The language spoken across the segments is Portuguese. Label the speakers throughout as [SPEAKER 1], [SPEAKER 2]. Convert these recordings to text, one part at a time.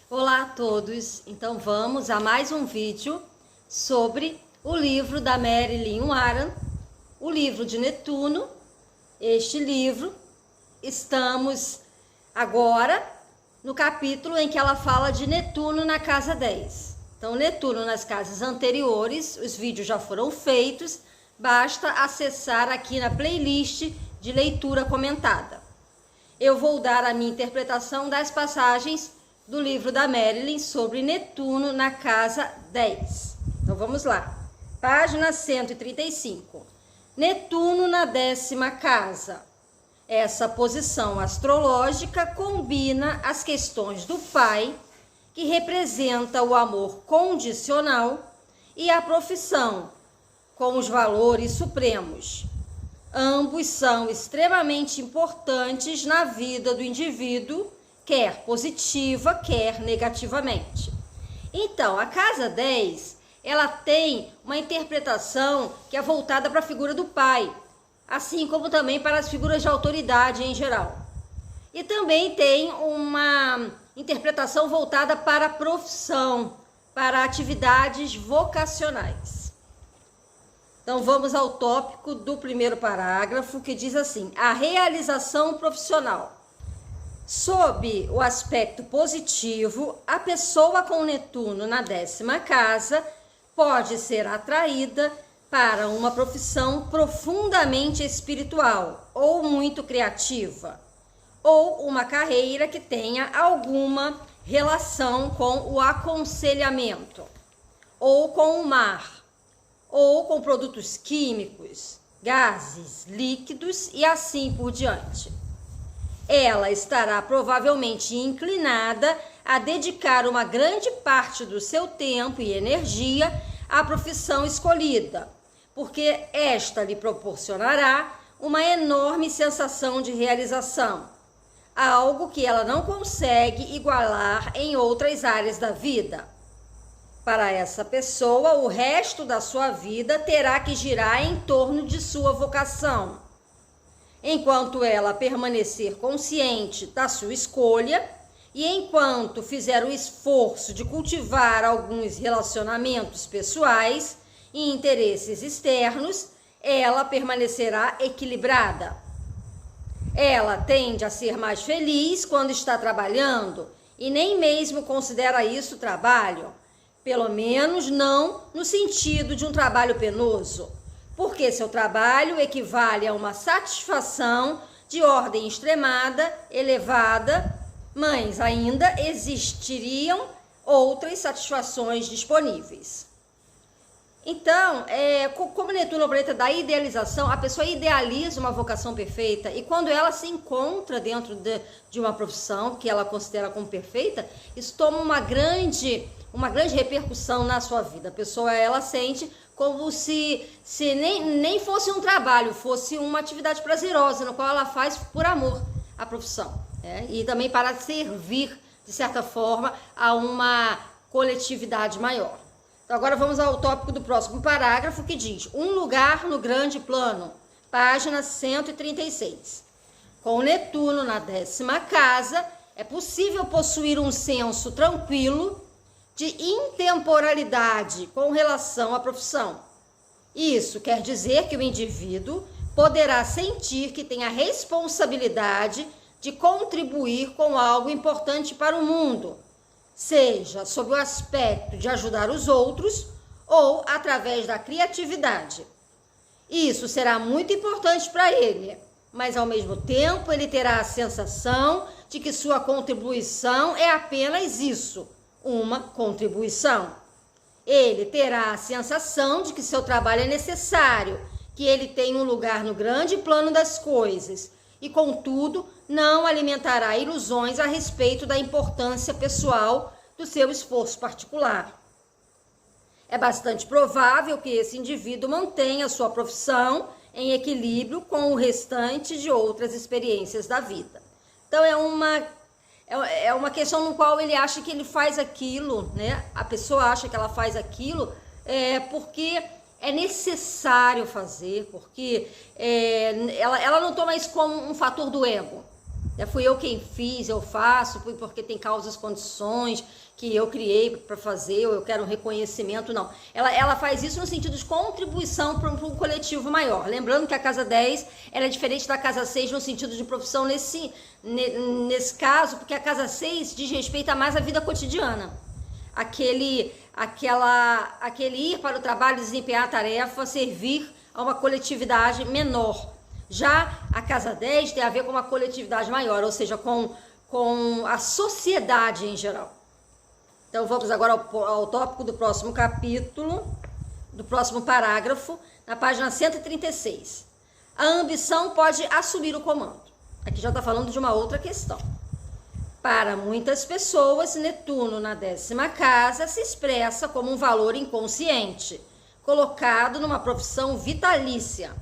[SPEAKER 1] Olá a todos, então vamos a mais um vídeo sobre o livro da Marilyn Warren, o livro de Netuno. Este livro, estamos agora no capítulo em que ela fala de Netuno na casa 10. Então Netuno nas casas anteriores, os vídeos já foram feitos, basta acessar aqui na playlist de leitura comentada. Eu vou dar a minha interpretação das passagens do livro da Marilyn sobre Netuno na casa 10. Então vamos lá. Página 135. Netuno na 10ª casa. Essa posição astrológica combina as questões do pai, que representa o amor condicional, e a profissão, com os valores supremos. Ambos são extremamente importantes na vida do indivíduo, quer positiva, quer negativamente. Então, a casa 10, ela tem uma interpretação que é voltada para a figura do pai, assim como também para as figuras de autoridade em geral. E também tem uma interpretação voltada para a profissão, para atividades vocacionais. Então, vamos ao tópico do primeiro parágrafo, que diz assim: a realização profissional. Sob o aspecto positivo, a pessoa com Netuno na 10ª casa pode ser atraída para uma profissão profundamente espiritual ou muito criativa, ou uma carreira que tenha alguma relação com o aconselhamento, ou com o mar, ou com produtos químicos, gases, líquidos e assim por diante. Ela estará provavelmente inclinada a dedicar uma grande parte do seu tempo e energia à profissão escolhida, porque esta lhe proporcionará uma enorme sensação de realização, algo que ela não consegue igualar em outras áreas da vida. Para essa pessoa, o resto da sua vida terá que girar em torno de sua vocação. Enquanto ela permanecer consciente da sua escolha e enquanto fizer o esforço de cultivar alguns relacionamentos pessoais e interesses externos, ela permanecerá equilibrada. Ela tende a ser mais feliz quando está trabalhando e nem mesmo considera isso trabalho, pelo menos não no sentido de um trabalho penoso, porque seu trabalho equivale a uma satisfação de ordem extremada, elevada, mas ainda existiriam outras satisfações disponíveis. Então, como Netuno é o planeta da idealização, a pessoa idealiza uma vocação perfeita, e quando ela se encontra dentro de uma profissão que ela considera como perfeita, isso toma uma grande repercussão na sua vida. A pessoa, ela sente como se nem fosse um trabalho, fosse uma atividade prazerosa, no qual ela faz por amor à profissão, e também para servir, de certa forma, a uma coletividade maior. Então, agora vamos ao tópico do próximo parágrafo, que diz: um lugar no grande plano, página 136. Com Netuno na 10ª casa, é possível possuir um senso tranquilo de intemporalidade com relação à profissão. Isso quer dizer que o indivíduo poderá sentir que tem a responsabilidade de contribuir com algo importante para o mundo, seja sob o aspecto de ajudar os outros ou através da criatividade. Isso será muito importante para ele, mas ao mesmo tempo ele terá a sensação de que sua contribuição é apenas isso, uma contribuição. Ele terá a sensação de que seu trabalho é necessário, que ele tem um lugar no grande plano das coisas e, contudo, não alimentará ilusões a respeito da importância pessoal do seu esforço particular. É bastante provável que esse indivíduo mantenha sua profissão em equilíbrio com o restante de outras experiências da vida. Então, é uma questão no qual ele acha que ele faz aquilo, né? A pessoa acha que ela faz aquilo porque é necessário fazer, porque ela não toma isso como um fator do ego. Fui eu quem fiz, eu faço, fui porque tem causas, condições que eu criei para fazer, ou eu quero um reconhecimento, não. Ela faz isso no sentido de contribuição para um coletivo maior. Lembrando que a casa 10 ela é diferente da casa 6 no sentido de profissão nesse caso, porque a casa 6 diz respeito a mais à vida cotidiana. Aquele ir para o trabalho, desempenhar a tarefa, servir a uma coletividade menor. Já a casa 10 tem a ver com uma coletividade maior, ou seja, com a sociedade em geral. Então vamos agora ao tópico do próximo capítulo, do próximo parágrafo, na página 136. A ambição pode assumir o comando. Aqui já está falando de uma outra questão. Para muitas pessoas, Netuno na 10ª casa se expressa como um valor inconsciente, colocado numa profissão vitalícia.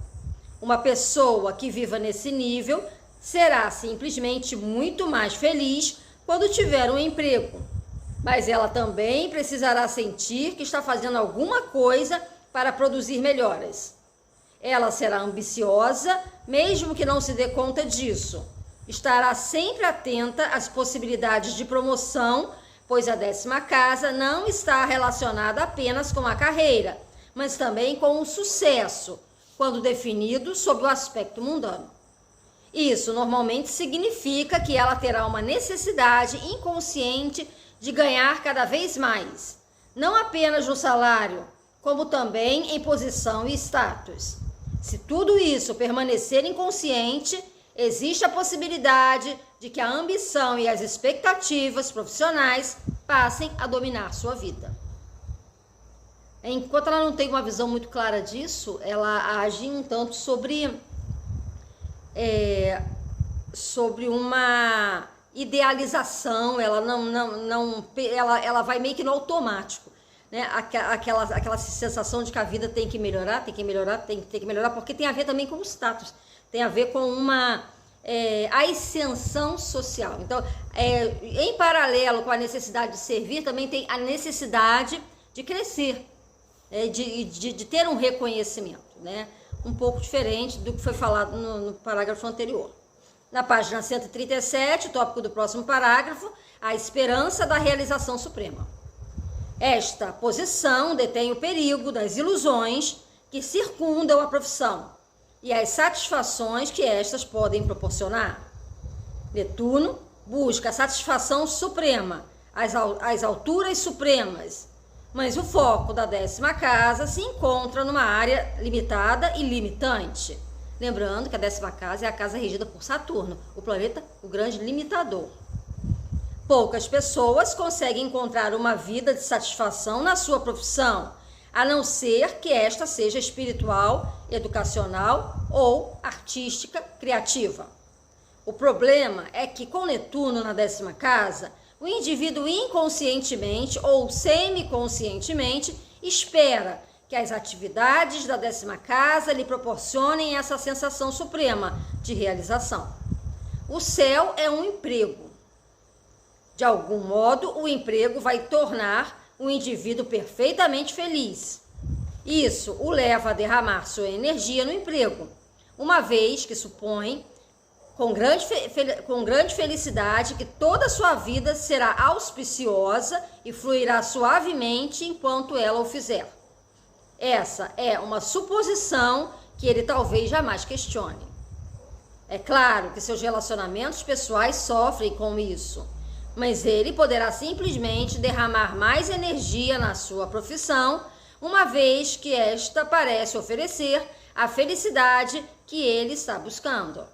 [SPEAKER 1] Uma pessoa que viva nesse nível será simplesmente muito mais feliz quando tiver um emprego, mas ela também precisará sentir que está fazendo alguma coisa para produzir melhoras. Ela será ambiciosa, mesmo que não se dê conta disso. Estará sempre atenta às possibilidades de promoção, pois a 10ª casa não está relacionada apenas com a carreira, mas também com o sucesso, quando definido sob o aspecto mundano. Isso normalmente significa que ela terá uma necessidade inconsciente de ganhar cada vez mais, não apenas no salário, como também em posição e status. Se tudo isso permanecer inconsciente, existe a possibilidade de que a ambição e as expectativas profissionais passem a dominar sua vida. Enquanto ela não tem uma visão muito clara disso, ela age um tanto sobre uma idealização, ela ela vai meio que no automático, né? Aquela sensação de que a vida tem que melhorar, porque tem a ver também com o status, tem a ver com uma ascensão social. Então, em paralelo com a necessidade de servir, também tem a necessidade de crescer, de ter um reconhecimento, né? Um pouco diferente do que foi falado no parágrafo anterior. Na página 137, o tópico do próximo parágrafo, a esperança da realização suprema. Esta posição detém o perigo das ilusões que circundam a profissão e as satisfações que estas podem proporcionar. Netuno busca a satisfação suprema, as alturas supremas, mas o foco da 10ª casa se encontra numa área limitada e limitante. Lembrando que a 10ª casa é a casa regida por Saturno, o planeta, o grande limitador. Poucas pessoas conseguem encontrar uma vida de satisfação na sua profissão, a não ser que esta seja espiritual, educacional ou artística, criativa. O problema é que com Netuno na 10ª casa, o indivíduo inconscientemente ou semiconscientemente espera que as atividades da 10ª casa lhe proporcionem essa sensação suprema de realização. O céu é um emprego. De algum modo, o emprego vai tornar o indivíduo perfeitamente feliz. Isso o leva a derramar sua energia no emprego, uma vez que supõe com grande felicidade que toda a sua vida será auspiciosa e fluirá suavemente enquanto ela o fizer. Essa é uma suposição que ele talvez jamais questione. É claro que seus relacionamentos pessoais sofrem com isso, mas ele poderá simplesmente derramar mais energia na sua profissão, uma vez que esta parece oferecer a felicidade que ele está buscando.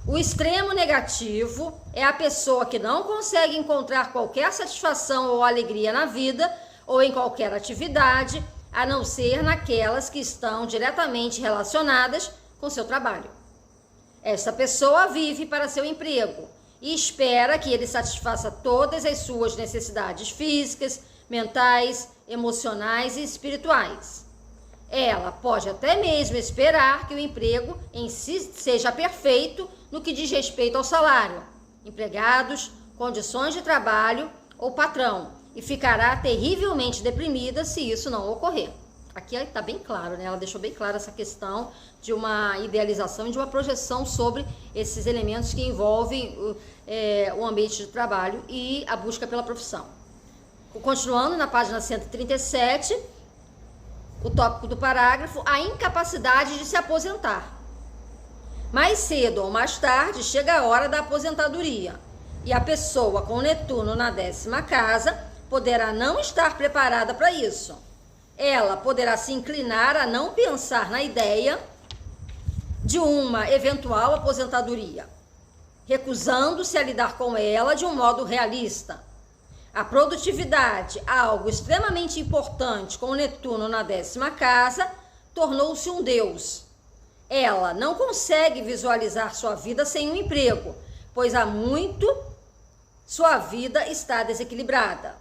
[SPEAKER 1] O extremo negativo é a pessoa que não consegue encontrar qualquer satisfação ou alegria na vida ou em qualquer atividade, a não ser naquelas que estão diretamente relacionadas com seu trabalho. Esta pessoa vive para seu emprego e espera que ele satisfaça todas as suas necessidades físicas, mentais, emocionais e espirituais. Ela pode até mesmo esperar que o emprego em si seja perfeito no que diz respeito ao salário, empregados, condições de trabalho ou patrão, e ficará terrivelmente deprimida se isso não ocorrer. Aqui está bem claro, né? Ela deixou bem clara essa questão de uma idealização e de uma projeção sobre esses elementos que envolvem o ambiente de trabalho e a busca pela profissão. Continuando na página 137, o tópico do parágrafo, a incapacidade de se aposentar. Mais cedo ou mais tarde chega a hora da aposentadoria e a pessoa com Netuno na 10ª casa poderá não estar preparada para isso. Ela poderá se inclinar a não pensar na ideia de uma eventual aposentadoria, recusando-se a lidar com ela de um modo realista. A produtividade, algo extremamente importante com Netuno na 10ª casa, tornou-se um deus. Ela não consegue visualizar sua vida sem um emprego, pois há muito sua vida está desequilibrada.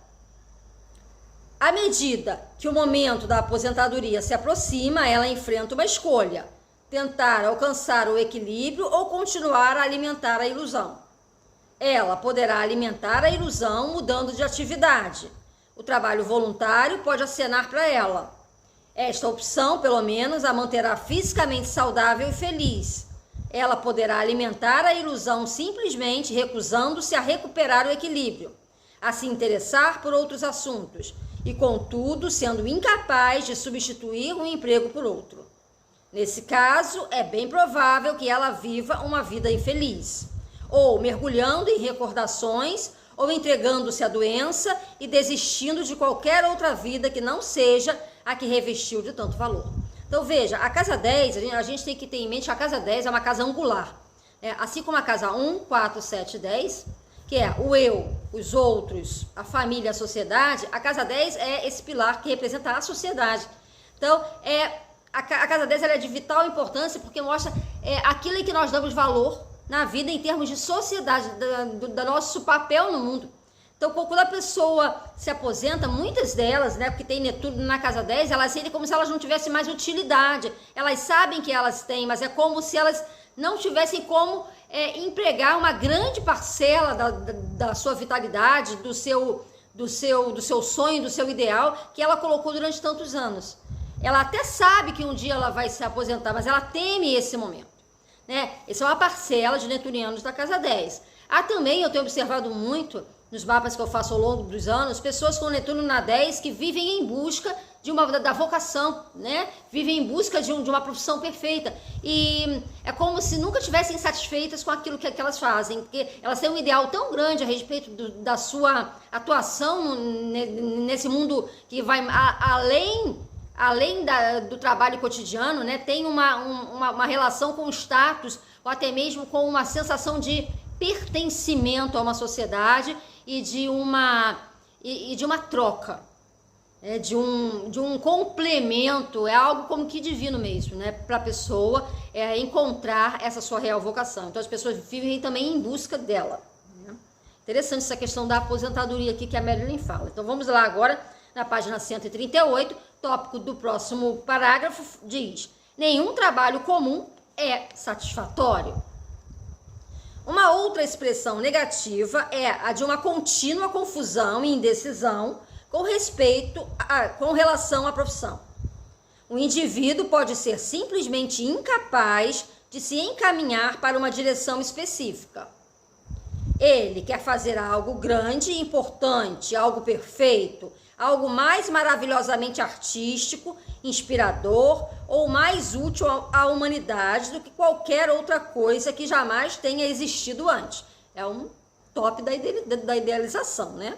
[SPEAKER 1] À medida que o momento da aposentadoria se aproxima, ela enfrenta uma escolha: tentar alcançar o equilíbrio ou continuar a alimentar a ilusão. Ela poderá alimentar a ilusão mudando de atividade. O trabalho voluntário pode acenar para ela. Esta opção, pelo menos, a manterá fisicamente saudável e feliz. Ela poderá alimentar a ilusão simplesmente recusando-se a recuperar o equilíbrio, a se interessar por outros assuntos e, contudo, sendo incapaz de substituir um emprego por outro. Nesse caso, é bem provável que ela viva uma vida infeliz, ou mergulhando em recordações, ou entregando-se à doença e desistindo de qualquer outra vida que não seja a que revestiu de tanto valor. Então veja, a casa 10, a gente tem que ter em mente que a casa 10 é uma casa angular. Assim como a casa 1, 4, 7 e 10, que é o eu, os outros, a família, a sociedade, a casa 10 é esse pilar que representa a sociedade. Então, a casa 10 ela é de vital importância porque mostra aquilo em que nós damos valor na vida em termos de sociedade, do nosso papel no mundo. Então, quando a pessoa se aposenta, muitas delas, né, porque tem Netuno na casa 10, elas sentem como se elas não tivessem mais utilidade. Elas sabem que elas têm, mas é como se elas não tivessem como empregar uma grande parcela da sua vitalidade, do seu sonho, do seu ideal, que ela colocou durante tantos anos. Ela até sabe que um dia ela vai se aposentar, mas ela teme esse momento, né? Essa é uma parcela de netunianos da casa 10. Há também, eu tenho observado muito, nos mapas que eu faço ao longo dos anos, pessoas com Netuno na 10 que vivem em busca da vocação, né? Vivem em busca de uma profissão perfeita. E é como se nunca estivessem satisfeitas com aquilo que elas fazem, porque elas têm um ideal tão grande a respeito da sua atuação nesse mundo que vai além do trabalho cotidiano, né? Tem uma relação com o status, ou até mesmo com uma sensação de pertencimento a uma sociedade e de uma troca, de um complemento, é algo como que divino mesmo, né, para a pessoa encontrar essa sua real vocação. Então as pessoas vivem também em busca dela, né? Interessante essa questão da aposentadoria aqui que a Marilyn fala. Então vamos lá agora na página 138, tópico do próximo parágrafo diz: nenhum trabalho comum é satisfatório. Uma outra expressão negativa é a de uma contínua confusão e indecisão com relação à profissão. O indivíduo pode ser simplesmente incapaz de se encaminhar para uma direção específica. Ele quer fazer algo grande, importante, algo perfeito, algo mais maravilhosamente artístico, inspirador ou mais útil à humanidade do que qualquer outra coisa que jamais tenha existido antes. É um top da idealização, né?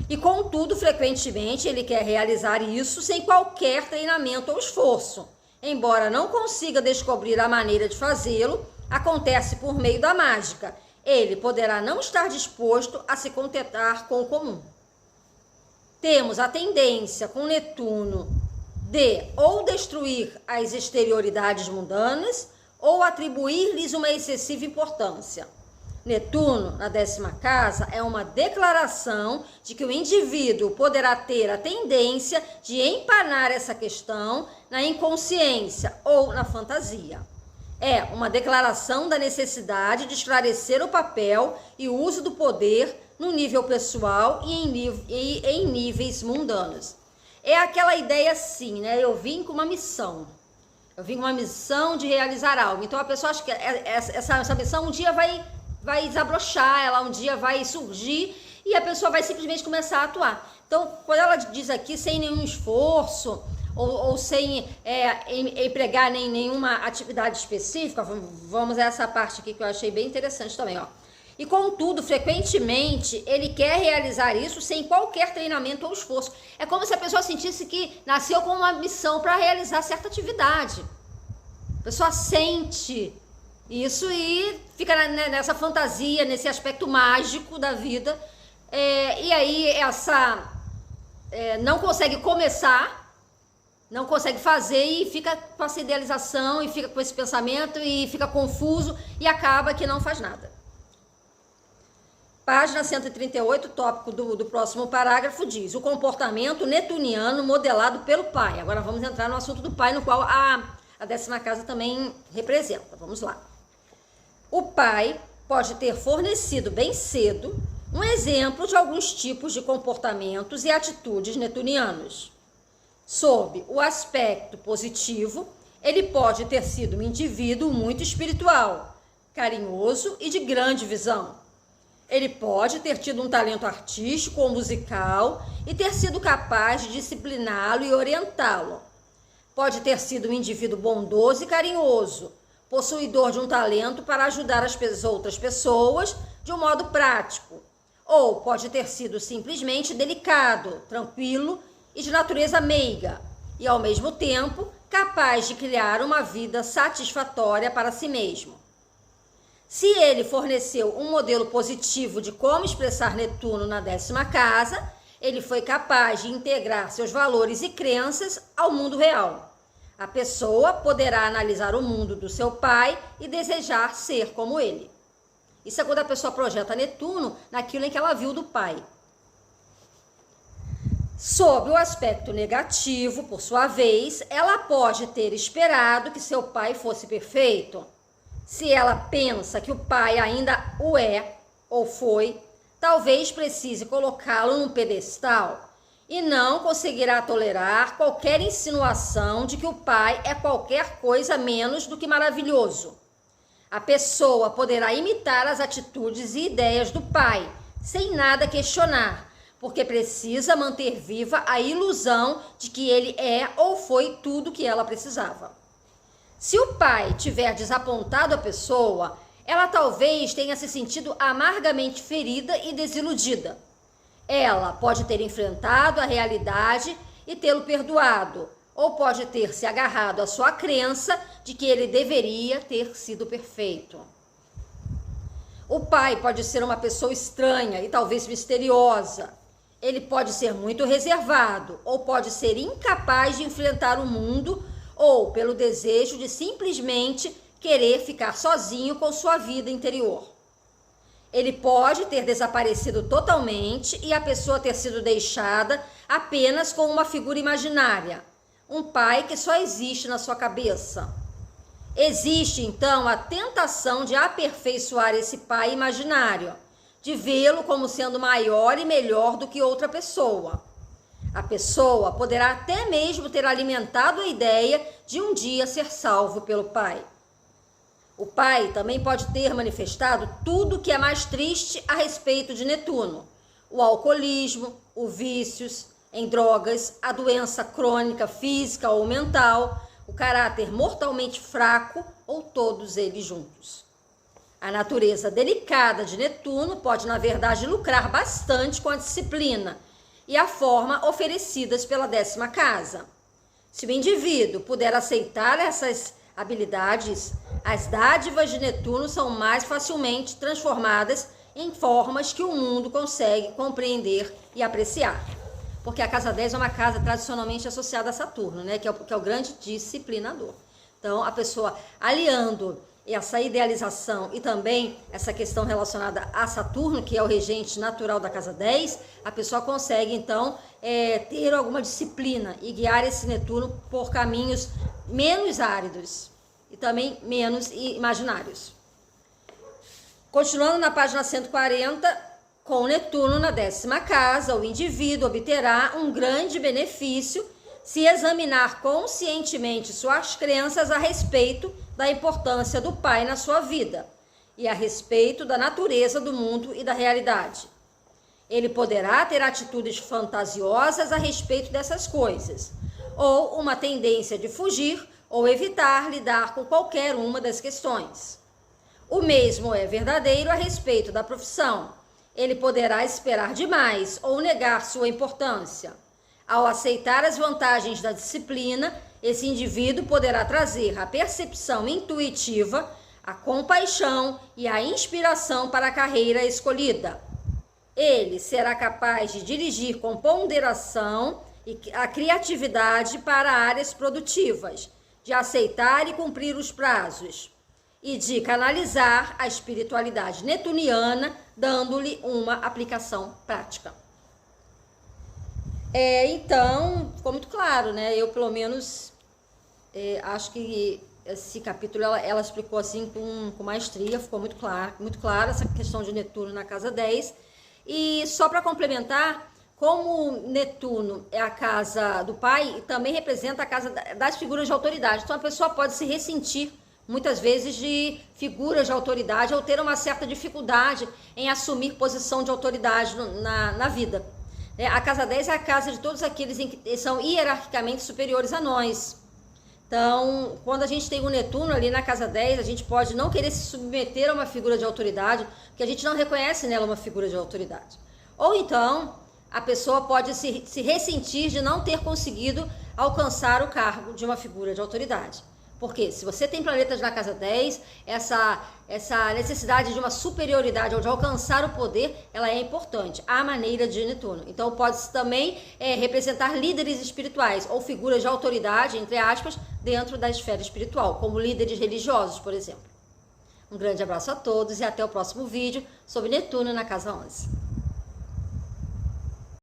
[SPEAKER 1] E, contudo, frequentemente ele quer realizar isso sem qualquer treinamento ou esforço. Embora não consiga descobrir a maneira de fazê-lo, acontece por meio da mágica. Ele poderá não estar disposto a se contentar com o comum. Temos a tendência com Netuno de ou destruir as exterioridades mundanas ou atribuir-lhes uma excessiva importância. Netuno, na 10ª casa, é uma declaração de que o indivíduo poderá ter a tendência de empanar essa questão na inconsciência ou na fantasia. É uma declaração da necessidade de esclarecer o papel e o uso do poder no nível pessoal e em níveis mundanos. é aquela ideia assim, né? Eu vim com uma missão. Eu vim com uma missão de realizar algo. Então a pessoa acha que essa missão um dia vai desabrochar, ela um dia vai surgir e a pessoa vai simplesmente começar a atuar. Então, quando ela diz aqui, sem nenhum esforço ou sem empregar nenhuma atividade específica, vamos a essa parte aqui que eu achei bem interessante também, ó. E contudo, frequentemente, ele quer realizar isso sem qualquer treinamento ou esforço. É como se a pessoa sentisse que nasceu com uma missão para realizar certa atividade. A pessoa sente isso e fica nessa fantasia, nesse aspecto mágico da vida. E aí não consegue começar, não consegue fazer e fica com essa idealização e fica com esse pensamento e fica confuso e acaba que não faz nada. Página 138, tópico do próximo parágrafo, diz: o comportamento netuniano modelado pelo pai. Agora vamos entrar no assunto do pai, no qual a 10ª casa também representa. Vamos lá. O pai pode ter fornecido bem cedo um exemplo de alguns tipos de comportamentos e atitudes netunianos. Sob o aspecto positivo, ele pode ter sido um indivíduo muito espiritual, carinhoso e de grande visão. Ele pode ter tido um talento artístico ou musical e ter sido capaz de discipliná-lo e orientá-lo. Pode ter sido um indivíduo bondoso e carinhoso, possuidor de um talento para ajudar as outras pessoas de um modo prático. Ou pode ter sido simplesmente delicado, tranquilo e de natureza meiga, e ao mesmo tempo capaz de criar uma vida satisfatória para si mesmo. Se ele forneceu um modelo positivo de como expressar Netuno na 10ª casa, ele foi capaz de integrar seus valores e crenças ao mundo real. A pessoa poderá analisar o mundo do seu pai e desejar ser como ele. Isso é quando a pessoa projeta Netuno naquilo em que ela viu do pai. Sob o aspecto negativo, por sua vez, ela pode ter esperado que seu pai fosse perfeito. Se ela pensa que o pai ainda o é ou foi, talvez precise colocá-lo num pedestal e não conseguirá tolerar qualquer insinuação de que o pai é qualquer coisa menos do que maravilhoso. A pessoa poderá imitar as atitudes e ideias do pai, sem nada questionar, porque precisa manter viva a ilusão de que ele é ou foi tudo que ela precisava. Se o pai tiver desapontado a pessoa, ela talvez tenha se sentido amargamente ferida e desiludida. Ela pode ter enfrentado a realidade e tê-lo perdoado, ou pode ter se agarrado à sua crença de que ele deveria ter sido perfeito. O pai pode ser uma pessoa estranha e talvez misteriosa. Ele pode ser muito reservado, ou pode ser incapaz de enfrentar o mundo, ou pelo desejo de simplesmente querer ficar sozinho com sua vida interior. Ele pode ter desaparecido totalmente e a pessoa ter sido deixada apenas com uma figura imaginária, um pai que só existe na sua cabeça. Existe, então, a tentação de aperfeiçoar esse pai imaginário, de vê-lo como sendo maior e melhor do que outra pessoa. A pessoa poderá até mesmo ter alimentado a ideia de um dia ser salvo pelo pai. O pai também pode ter manifestado tudo o que é mais triste a respeito de Netuno: o alcoolismo, os vícios em drogas, a doença crônica física ou mental, o caráter mortalmente fraco ou todos eles juntos. A natureza delicada de Netuno pode, na verdade, lucrar bastante com a disciplina e a forma oferecidas pela 10ª casa. Se o indivíduo puder aceitar essas habilidades, as dádivas de Netuno são mais facilmente transformadas em formas que o mundo consegue compreender e apreciar. Porque a casa 10 é uma casa tradicionalmente associada a Saturno, né? que é o grande disciplinador. Então, a pessoa aliando essa idealização e também essa questão relacionada a Saturno, que é o regente natural da casa 10, a pessoa consegue, então, ter alguma disciplina e guiar esse Netuno por caminhos menos áridos e também menos imaginários. Continuando na página 140, Com Netuno na 10ª casa, o indivíduo obterá um grande benefício se examinar conscientemente suas crenças a respeito da importância do pai na sua vida e a respeito da natureza do mundo e da realidade. Ele poderá ter atitudes fantasiosas a respeito dessas coisas, ou uma tendência de fugir ou evitar lidar com qualquer uma das questões. O mesmo é verdadeiro a respeito da profissão. Ele poderá esperar demais ou negar sua importância. Ao aceitar as vantagens da disciplina, esse indivíduo poderá trazer a percepção intuitiva, a compaixão e a inspiração para a carreira escolhida. Ele será capaz de dirigir com ponderação e a criatividade para áreas produtivas, de aceitar e cumprir os prazos e de canalizar a espiritualidade netuniana, dando-lhe uma aplicação prática. Então, ficou muito claro, né? Eu, pelo menos, acho que esse capítulo ela explicou assim com maestria, ficou muito claro essa questão de Netuno na casa 10. E só para complementar, como Netuno é a casa do pai, também representa a casa das figuras de autoridade. Então a pessoa pode se ressentir muitas vezes de figuras de autoridade ou ter uma certa dificuldade em assumir posição de autoridade na vida. A casa 10 é a casa de todos aqueles que são hierarquicamente superiores a nós. Então, quando a gente tem o Netuno ali na casa 10, a gente pode não querer se submeter a uma figura de autoridade, porque a gente não reconhece nela uma figura de autoridade. Ou então, a pessoa pode se ressentir de não ter conseguido alcançar o cargo de uma figura de autoridade. Porque se você tem planetas na casa 10, essa necessidade de uma superioridade ou de alcançar o poder, ela é importante, à maneira de Netuno. Então pode também representar líderes espirituais ou figuras de autoridade, entre aspas, dentro da esfera espiritual, como líderes religiosos, por exemplo. Um grande abraço a todos e até o próximo vídeo sobre Netuno na casa 11.